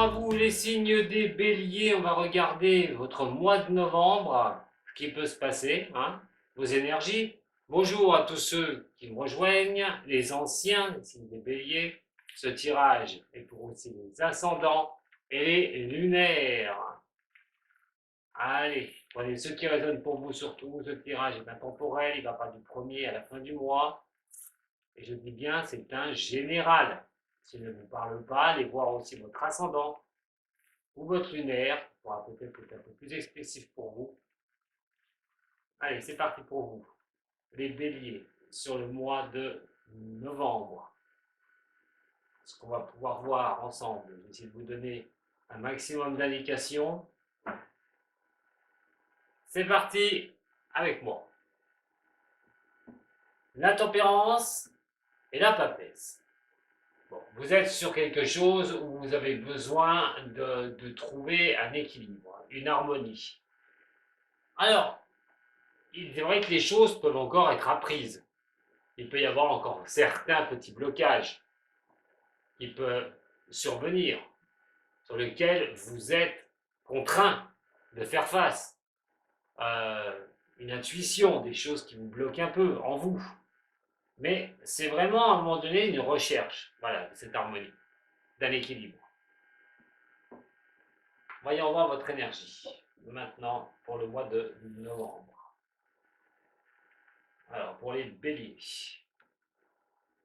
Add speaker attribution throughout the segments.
Speaker 1: à vous les signes des béliers. On va regarder votre mois de novembre, ce qui peut se passer, hein, vos énergies. Bonjour à tous ceux qui me rejoignent, les anciens, les signes des béliers. Ce tirage est pour aussi les ascendants et les lunaires. Allez, prenez ceux qui résonnent pour vous surtout. Ce tirage est intemporel, il ne va pas du 1er à la fin du mois. Et je dis bien, c'est un général. S'il ne vous parle pas, allez voir aussi votre ascendant ou votre lunaire, qui pourra peut-être être un peu plus expressif pour vous. Allez, c'est parti pour vous. Les béliers, sur le mois de novembre. Ce qu'on va pouvoir voir ensemble. Je vais essayer de vous donner un maximum d'indications. C'est parti avec moi. La tempérance et la papesse. Bon, vous êtes sur quelque chose où vous avez besoin de trouver un équilibre, une harmonie. Alors, il est vrai que les choses peuvent encore être apprises. Il peut y avoir encore certains petits blocages qui peuvent survenir, sur lesquels vous êtes contraint de faire face. Une intuition, des choses qui vous bloquent un peu en vous. Mais c'est vraiment à un moment donné une recherche, voilà, de cette harmonie, d'un équilibre. Voyons voir votre énergie maintenant pour le mois de novembre. Alors pour les béliers,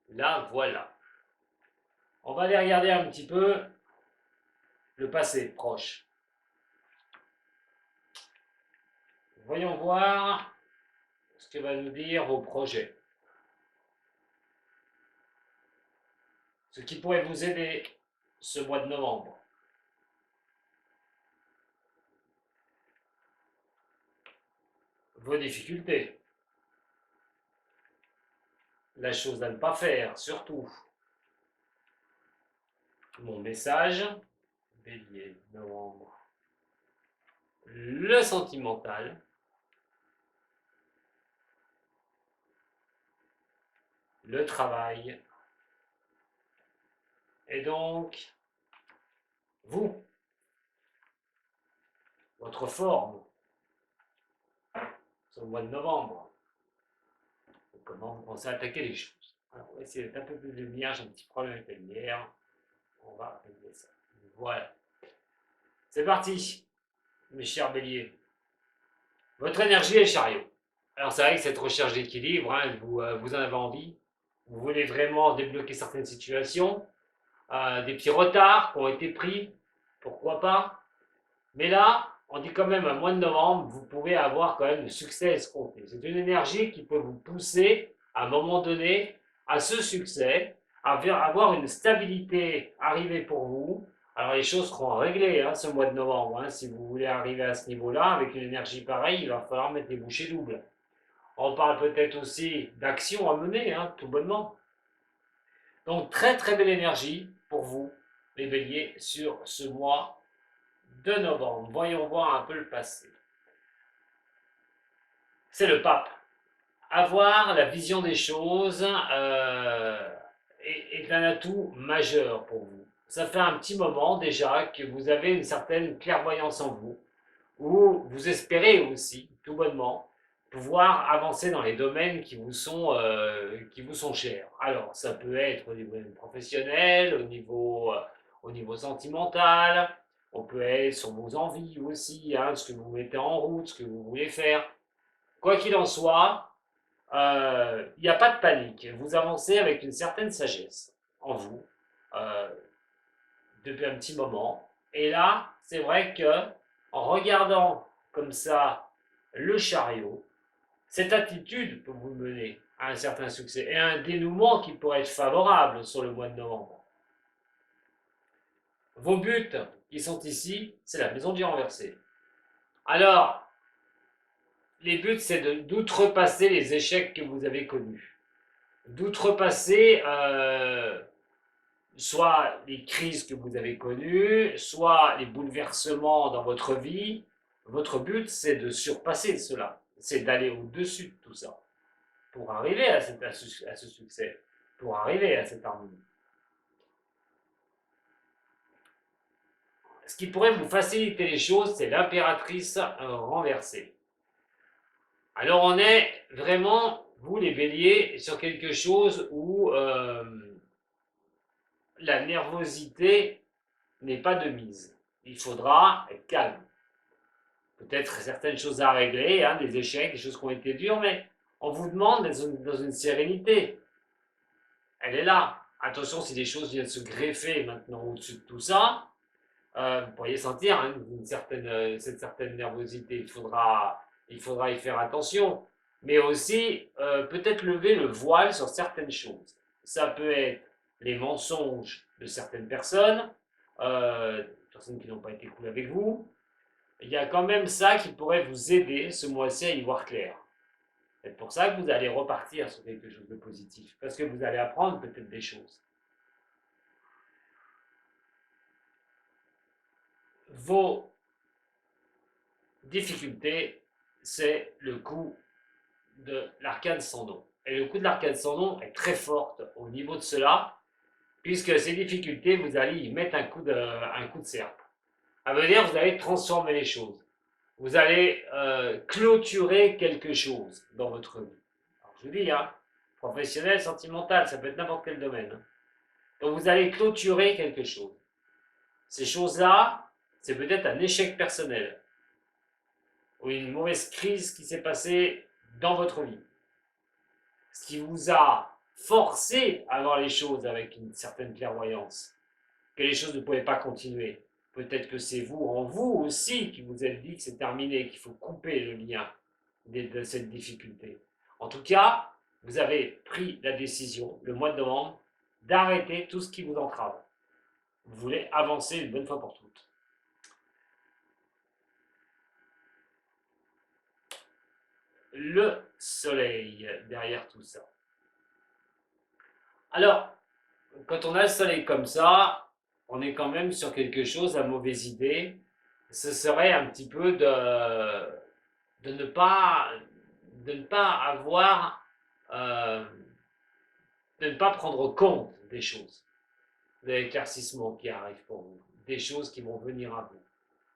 Speaker 1: là voilà. On va aller regarder un petit peu le passé proche. Voyons voir ce que va nous dire vos projets. Ce qui pourrait vous aider ce mois de novembre. Vos difficultés. La chose à ne pas faire, surtout. Mon message, bélier, novembre. Le sentimental. Le travail. Et donc, vous, votre forme, sur le mois de novembre. Comment vous pensez attaquer les choses. Alors, on va essayer d'être un peu plus de lumière. J'ai un petit problème avec la lumière. On va régler ça. Voilà. C'est parti, mes chers béliers. Votre énergie est chariot. Alors c'est vrai que cette recherche d'équilibre, hein, vous en avez envie. Vous voulez vraiment débloquer certaines situations. Des petits retards qui ont été pris. Pourquoi pas. Mais là, on dit quand même à mois de novembre, vous pouvez avoir quand même le succès escompté. C'est une énergie qui peut vous pousser à un moment donné à ce succès, à avoir une stabilité arrivée pour vous. Alors les choses seront réglées hein, ce mois de novembre. Hein. Si vous voulez arriver à ce niveau-là, avec une énergie pareille, il va falloir mettre les bouchées doubles. On parle peut-être aussi d'action à mener, hein, tout bonnement. Donc très très belle énergie pour vous, les béliers, sur ce mois de novembre. Voyons voir un peu le passé. C'est le pape. Avoir la vision des choses est un atout majeur pour vous. Ça fait un petit moment déjà que vous avez une certaine clairvoyance en vous, où vous espérez aussi, tout bonnement, pouvoir avancer dans les domaines qui vous sont chers. Alors, ça peut être au niveau professionnel, au niveau sentimental, on peut être sur vos envies aussi, hein, ce que vous mettez en route, ce que vous voulez faire. Quoi qu'il en soit, il n'y a pas de panique. Vous avancez avec une certaine sagesse en vous euh, depuis un petit moment. Et là, c'est vrai que en regardant comme ça le chariot, cette attitude peut vous mener à un certain succès et à un dénouement qui pourrait être favorable sur le mois de novembre. Vos buts qui sont ici, c'est la maison du renversé. Alors, les buts, c'est d'outrepasser les échecs que vous avez connus. D'outrepasser soit les crises que vous avez connues, soit les bouleversements dans votre vie. Votre but, c'est de surpasser cela. C'est d'aller au-dessus de tout ça pour arriver à ce succès, pour arriver à cette harmonie. ce qui pourrait vous faciliter les choses, c'est l'impératrice renversée. Alors on est vraiment, vous les béliers, sur quelque chose où la nervosité n'est pas de mise. Il faudra être calme. Peut-être certaines choses à régler, hein, des échecs, des choses qui ont été dures, mais on vous demande d'être dans une sérénité. Elle est là. Attention, si des choses viennent se greffer maintenant au-dessus de tout ça, vous pourriez sentir hein, cette certaine nervosité. Il faudra y faire attention. Mais aussi, peut-être lever le voile sur certaines choses. Ça peut être les mensonges de certaines personnes qui n'ont pas été cool avec vous. Il y a quand même ça qui pourrait vous aider ce mois-ci à y voir clair. C'est pour ça que vous allez repartir sur quelque chose de positif, parce que vous allez apprendre peut-être des choses. Vos difficultés, c'est le coup de l'arcane sans nom. Et le coup de l'arcane sans nom est très forte au niveau de cela, puisque ces difficultés, vous allez y mettre un coup de serpe. Ça veut dire que vous allez transformer les choses. Vous allez clôturer quelque chose dans votre vie. Alors, je vous dis, hein, professionnel, sentimental, ça peut être n'importe quel domaine. Hein. Donc vous allez clôturer quelque chose. Ces choses-là, c'est peut-être un échec personnel ou une mauvaise crise qui s'est passée dans votre vie. Ce qui vous a forcé à voir les choses avec une certaine clairvoyance, que les choses ne pouvaient pas continuer. Peut-être que c'est vous, en vous aussi, qui vous êtes dit que c'est terminé, qu'il faut couper le lien de cette difficulté. En tout cas, vous avez pris la décision, le mois de novembre, d'arrêter tout ce qui vous entrave. Vous voulez avancer une bonne fois pour toutes. Le soleil derrière tout ça. Alors, quand on a le soleil comme ça, on est quand même sur quelque chose à mauvaise idée. Ce serait un petit peu de ne pas avoir, de ne pas prendre compte des choses, de l'éclaircissement qui arrive pour vous, des choses qui vont venir à vous.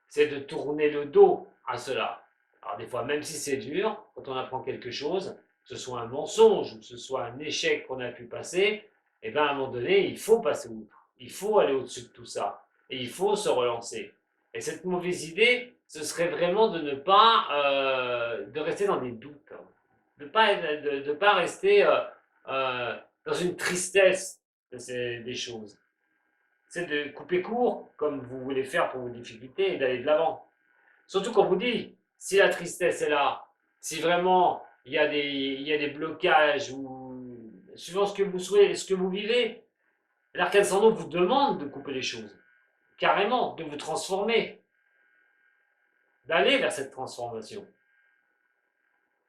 Speaker 1: C'est de tourner le dos à cela. Alors des fois, même si c'est dur, quand on apprend quelque chose, que ce soit un mensonge ou que ce soit un échec qu'on a pu passer, et bien à un moment donné, il faut passer outre. Il faut aller au-dessus de tout ça. Et il faut se relancer. Et cette mauvaise idée, ce serait vraiment de ne pas, de rester dans des doutes. Hein. De pas rester dans une tristesse des choses. C'est de couper court, comme vous voulez faire pour vos difficultés, et d'aller de l'avant. Surtout qu'on vous dit, si la tristesse est là, si vraiment il y a des blocages, ou suivant ce que vous souhaitez, ce que vous vivez, l'arcane sans nom vous demande de couper les choses, carrément, de vous transformer, d'aller vers cette transformation.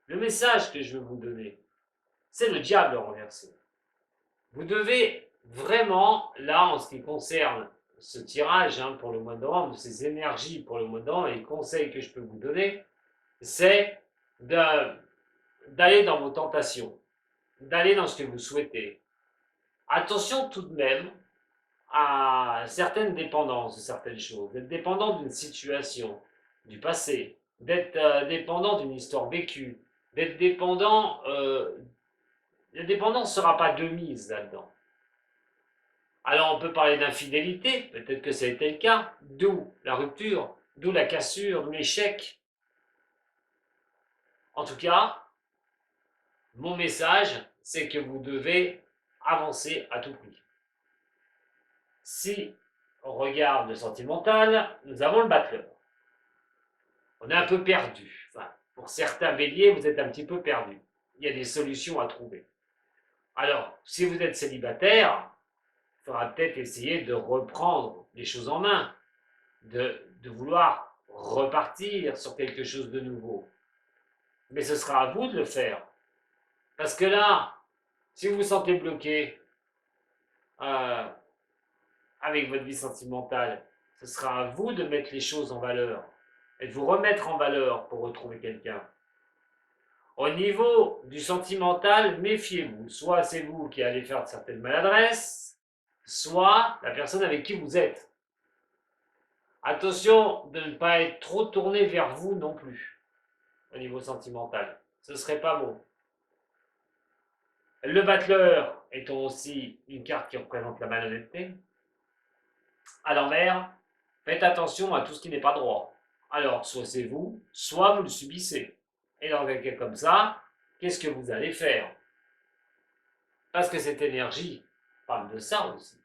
Speaker 1: Le message que je veux vous donner, c'est le diable renversé. Vous devez vraiment, là, en ce qui concerne ce tirage hein, pour le mois de novembre, ces énergies pour le mois de novembre, et les conseils que je peux vous donner, c'est d'aller dans vos tentations, d'aller dans ce que vous souhaitez. Attention tout de même à certaines dépendances de certaines choses, d'être dépendant d'une situation du passé, d'être dépendant d'une histoire vécue, d'être dépendant. La dépendance ne sera pas de mise là-dedans. Alors on peut parler d'infidélité, peut-être que ça a été le cas, d'où la rupture, d'où la cassure, d'où l'échec. En tout cas, mon message, c'est que vous devez avancer à tout prix. Si on regarde le sentimental, nous avons le battleur. On est un peu perdu. Enfin, pour certains béliers, vous êtes un petit peu perdu. Il y a des solutions à trouver. Alors, si vous êtes célibataire, il faudra peut-être essayer de reprendre les choses en main, de vouloir repartir sur quelque chose de nouveau. Mais ce sera à vous de le faire. Parce que là, si vous vous sentez bloqué avec votre vie sentimentale, ce sera à vous de mettre les choses en valeur et de vous remettre en valeur pour retrouver quelqu'un. Au niveau du sentimental, méfiez-vous. Soit c'est vous qui allez faire de certaines maladresses, soit la personne avec qui vous êtes. Attention de ne pas être trop tourné vers vous non plus, au niveau sentimental. Ce serait pas bon. Le battleur étant aussi une carte qui représente la malhonnêteté, à l'envers, faites attention à tout ce qui n'est pas droit. Alors, soit c'est vous, soit vous le subissez. Et dans un cas comme ça, qu'est-ce que vous allez faire? Parce que cette énergie parle de ça aussi.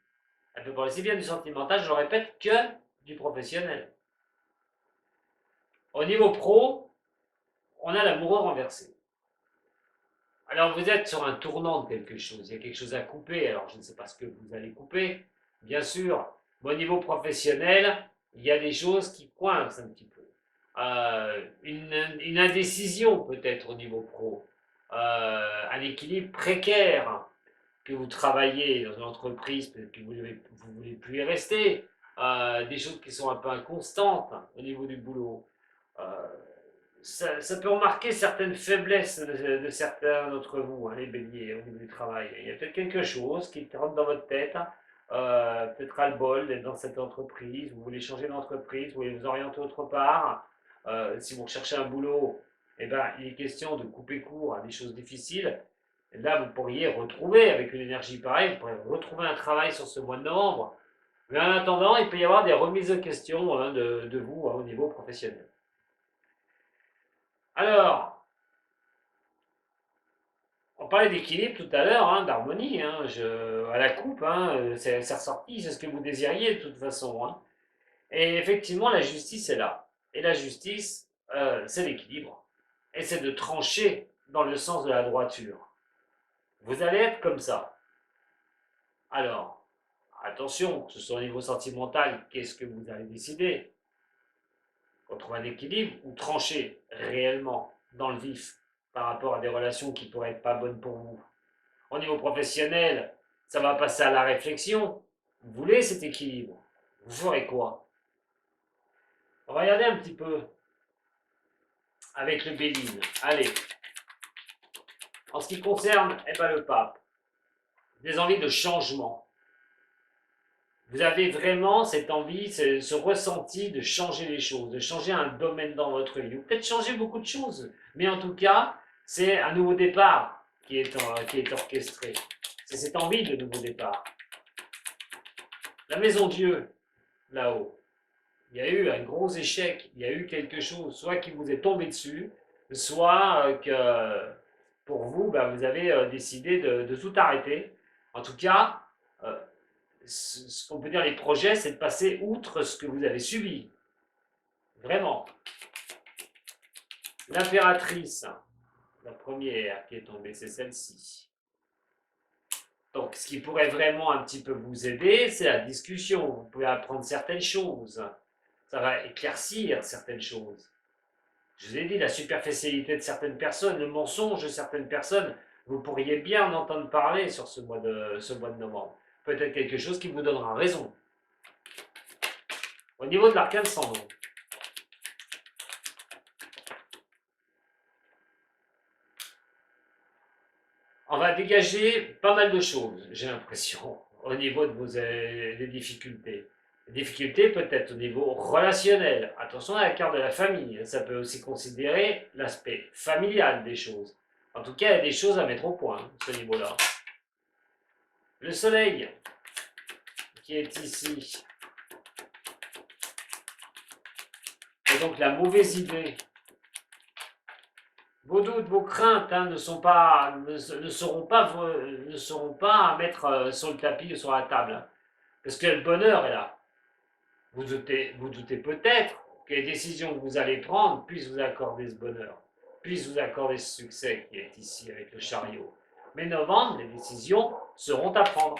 Speaker 1: Elle peut parler aussi bien du sentimental, je le répète, que du professionnel. Au niveau pro, on a l'amoureux renversé. Alors vous êtes sur un tournant de quelque chose, il y a quelque chose à couper, alors je ne sais pas ce que vous allez couper, bien sûr, mais au niveau professionnel, il y a des choses qui coincent un petit peu. Une indécision peut-être au niveau pro, un équilibre précaire, que vous travaillez dans une entreprise, peut-être que vous ne voulez plus y rester, des choses qui sont un peu inconstantes au niveau du boulot. Euh, ça peut remarquer certaines faiblesses de certains d'entre vous, hein, les béliers, au niveau du travail. Il y a peut-être quelque chose qui rentre dans votre tête, peut-être ras-le-bol d'être dans cette entreprise, vous voulez changer d'entreprise, vous voulez vous orienter autre part. Si vous recherchez un boulot, eh ben, il est question de couper court à des choses difficiles. Et là, vous pourriez retrouver, avec une énergie pareille, vous pourriez retrouver un travail sur ce mois de novembre. Mais en attendant, il peut y avoir des remises de questions hein, de vous hein, au niveau professionnel. Alors, on parlait d'équilibre tout à l'heure, hein, d'harmonie, hein, à la coupe, hein, c'est ressorti, c'est ce que vous désiriez de toute façon. Hein. Et effectivement, la justice est là. Et la justice, c'est l'équilibre. Et c'est de trancher dans le sens de la droiture. Vous allez être comme ça. Alors, attention, que ce soit au niveau sentimental, qu'est-ce que vous allez décider? Retrouver un équilibre ou trancher réellement dans le vif par rapport à des relations qui pourraient être pas bonnes pour vous? Au niveau professionnel, ça va passer à la réflexion. Vous voulez cet équilibre? Vous ferez quoi? On va regarder un petit peu avec le Béline. Allez, en ce qui concerne le pape, des envies de changement. Vous avez vraiment cette envie, ce ressenti de changer les choses, de changer un domaine dans votre vie. Ou peut-être changer beaucoup de choses, mais en tout cas, c'est un nouveau départ qui est orchestré. C'est cette envie de nouveau départ. La maison Dieu, là-haut, il y a eu un gros échec, il y a eu quelque chose, soit qui vous est tombé dessus, soit que pour vous, vous avez décidé de tout arrêter. En tout cas, euh, ce qu'on peut dire les projets, c'est de passer outre ce que vous avez subi. Vraiment. L'impératrice, la première qui est tombée, c'est celle-ci. Donc, ce qui pourrait vraiment un petit peu vous aider, c'est la discussion. Vous pouvez apprendre certaines choses. Ça va éclaircir certaines choses. Je vous ai dit, la superficialité de certaines personnes, le mensonge de certaines personnes, vous pourriez bien en entendre parler sur ce mois de novembre. Peut-être quelque chose qui vous donnera raison. Au niveau de l'arcane sans nom, on va dégager pas mal de choses, j'ai l'impression, au niveau de des difficultés. Les difficultés peut-être au niveau relationnel. Attention à la carte de la famille, ça peut aussi considérer l'aspect familial des choses. En tout cas, il y a des choses à mettre au point, ce niveau-là. Le soleil, qui est ici, et donc la mauvaise idée. Vos doutes, vos craintes ne seront pas à mettre sur le tapis ou sur la table. Parce que le bonheur est là. Vous doutez peut-être que les décisions que vous allez prendre puissent vous accorder ce bonheur, puissent vous accorder ce succès qui est ici avec le chariot. Mais novembre, les décisions seront à prendre.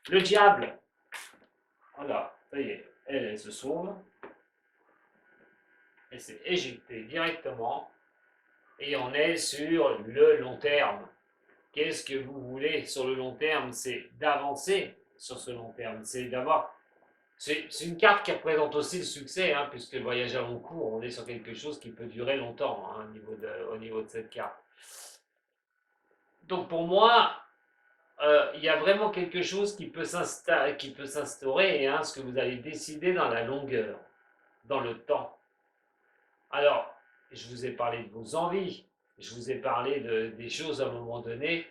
Speaker 1: Le diable, voilà, ça y est, elle se sauve. Elle s'est éjectée directement. Et on est sur le long terme. Qu'est-ce que vous voulez sur le long terme? C'est d'avancer sur ce long terme. C'est d'avoir. C'est une carte qui représente aussi le succès, hein, puisque le voyage à long cours, on est sur quelque chose qui peut durer longtemps au niveau de cette carte. Donc pour moi, il y a vraiment quelque chose qui peut s'instaurer, hein, ce que vous allez décider dans la longueur, dans le temps. Alors, je vous ai parlé de vos envies, je vous ai parlé des choses à un moment donné,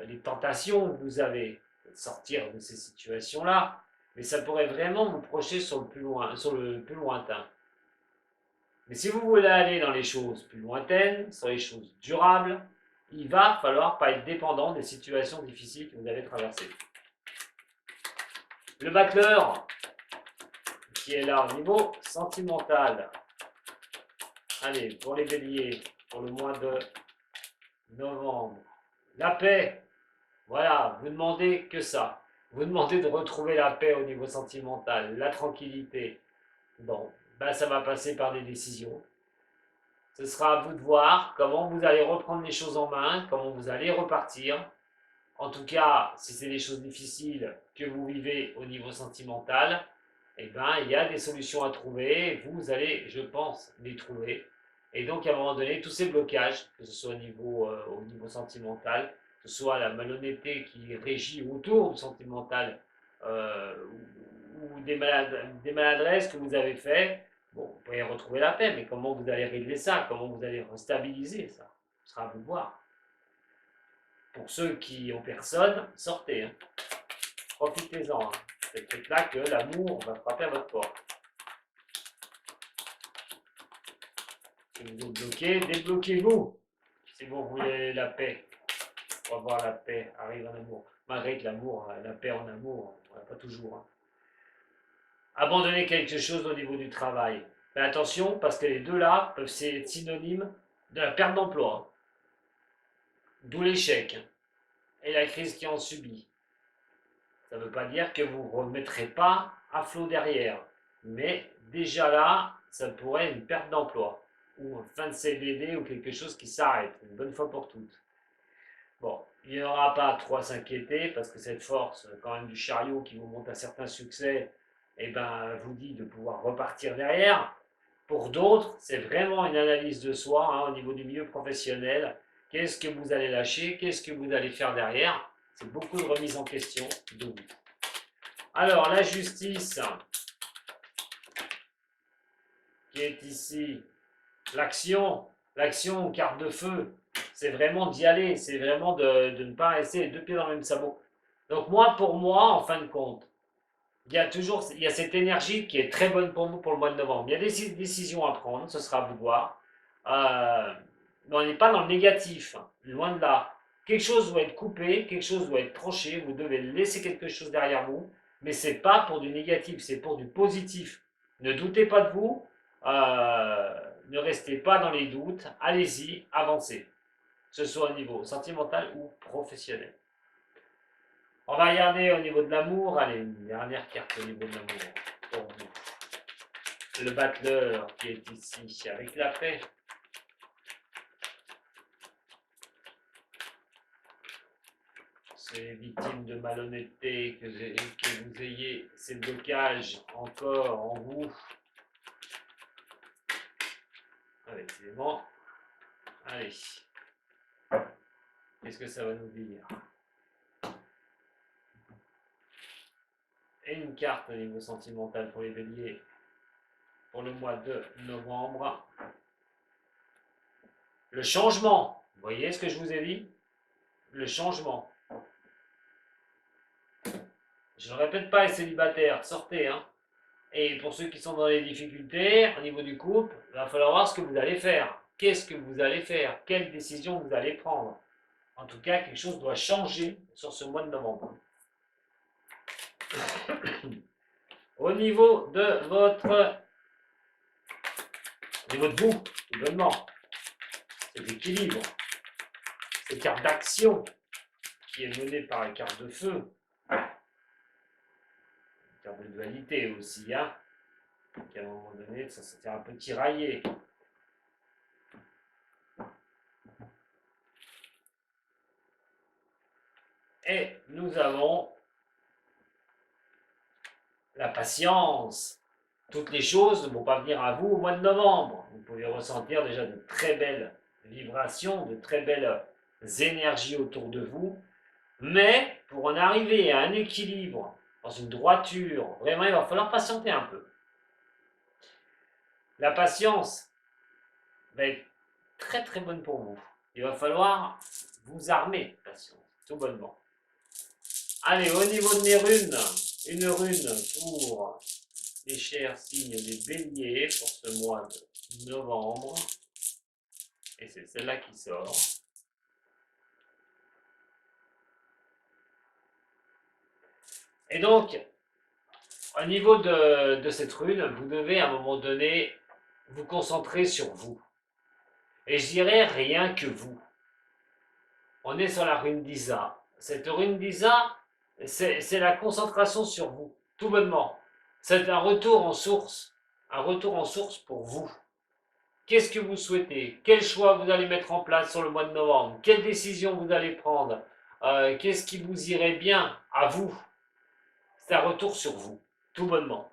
Speaker 1: les tentations que vous avez de sortir de ces situations-là, mais ça pourrait vraiment vous projeter sur le plus lointain. Mais si vous voulez aller dans les choses plus lointaines, sur les choses durables, il va falloir pas être dépendant des situations difficiles que vous avez traversées. Le battleur, qui est là au niveau sentimental. Allez, pour les béliers, pour le mois de novembre. La paix, voilà, vous demandez que ça. Vous demandez de retrouver la paix au niveau sentimental, la tranquillité. Bon, ben ça va passer par des décisions. Ce sera à vous de voir comment vous allez reprendre les choses en main, comment vous allez repartir. En tout cas, si c'est des choses difficiles que vous vivez au niveau sentimental, eh ben, il y a des solutions à trouver. Vous allez, je pense, les trouver. Et donc, à un moment donné, tous ces blocages, que ce soit au niveau sentimental, que ce soit la malhonnêteté qui régit autour du sentimental, ou des maladresses que vous avez faites, bon, vous pouvez retrouver la paix, mais comment vous allez régler ça? Comment vous allez restabiliser ça? Ce sera à vous de voir. Pour ceux qui ont personne, sortez. Hein. Profitez-en. Hein. C'est peut-être là que l'amour va frapper à votre porte. Si vous êtes bloqué, débloquez-vous. Si vous voulez la paix, on va voir la paix arrive en amour. Malgré que l'amour, la paix en amour, on n'a pas toujours. Hein. Abandonner quelque chose au niveau du travail. Mais attention, parce que les deux là peuvent être synonymes de la perte d'emploi. D'où l'échec et la crise qui en subit. Ça ne veut pas dire que vous ne remettrez pas à flot derrière. Mais déjà là, ça pourrait être une perte d'emploi. Ou une fin de CDD ou quelque chose qui s'arrête, une bonne fois pour toutes. Bon, il n'y aura pas trop à s'inquiéter parce que cette force, quand même, du chariot qui vous montre un certain succès, eh ben, vous dit de pouvoir repartir derrière. Pour d'autres, c'est vraiment une analyse de soi hein, au niveau du milieu professionnel. Qu'est-ce que vous allez lâcher? Qu'est-ce que vous allez faire derrière? C'est beaucoup de remise en question de vous. Alors, la justice, qui est ici, l'action, carte de feu, c'est vraiment d'y aller, c'est vraiment de ne pas rester les deux pieds dans le même sabot. Donc pour moi, en fin de compte, il y a cette énergie qui est très bonne pour vous pour le mois de novembre. Il y a des décisions à prendre, ce sera à vous de voir. Mais on n'est pas dans le négatif, loin de là. Quelque chose doit être coupé, quelque chose doit être tranché, vous devez laisser quelque chose derrière vous, mais ce n'est pas pour du négatif, c'est pour du positif. Ne doutez pas de vous, ne restez pas dans les doutes, allez-y, avancez, que ce soit au niveau sentimental ou professionnel. On va regarder au niveau de l'amour. Allez, une dernière carte au niveau de l'amour pour vous. Le battleur qui est ici avec la paix. C'est victime de malhonnêteté, que vous ayez ces blocages encore en vous. Allez, c'est bon. Allez. Qu'est-ce que ça va nous dire? Et une carte au niveau sentimental pour les béliers pour le mois de novembre. Le changement. Vous voyez ce que je vous ai dit? Le changement. Je ne répète pas les célibataires, sortez. Hein. Et pour ceux qui sont dans les difficultés, au niveau du couple, il va falloir voir ce que vous allez faire. Qu'est-ce que vous allez faire? Quelle décision vous allez prendre? En tout cas, quelque chose doit changer sur ce mois de novembre. Au niveau de votre vous, évidemment, cet équilibre, cette carte d'action qui est menée par la carte de feu, carte de dualité aussi, hein, qui à un moment donné, ça s'était un peu tiraillé. Et nous avons la patience. Toutes les choses ne vont pas venir à vous au mois de novembre. Vous pouvez ressentir déjà de très belles vibrations, de très belles énergies autour de vous. Mais pour en arriver à un équilibre, dans une droiture, vraiment, il va falloir patienter un peu. La patience va être très très bonne pour vous. Il va falloir vous armer de patience, tout bonnement. Allez, au niveau de mes runes, une rune pour les chers signes des béliers pour ce mois de novembre. Et c'est celle-là qui sort. Et donc, au niveau de cette rune, vous devez à un moment donné vous concentrer sur vous. Et je dirais rien que vous. On est sur la rune d'Isa. Cette rune d'Isa, c'est la concentration sur vous, tout bonnement. C'est un retour en source pour vous. Qu'est-ce que vous souhaitez? Quel choix vous allez mettre en place sur le mois de novembre? Quelle décision vous allez prendre? Qu'est-ce qui vous irait bien à vous? C'est un retour sur vous, tout bonnement.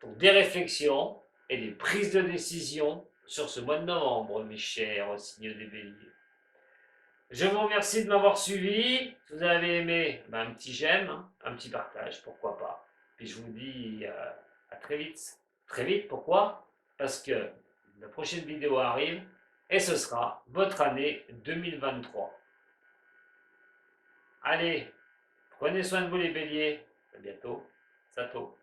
Speaker 1: Pour des réflexions et des prises de décision sur ce mois de novembre, mes chers signes des béliers. Je vous remercie de m'avoir suivi. Si vous avez aimé, un petit j'aime, un petit partage, pourquoi pas. Puis je vous dis à très vite. Très vite, pourquoi? Parce que la prochaine vidéo arrive et ce sera votre année 2023. Allez, prenez soin de vous les béliers. À bientôt. Sato.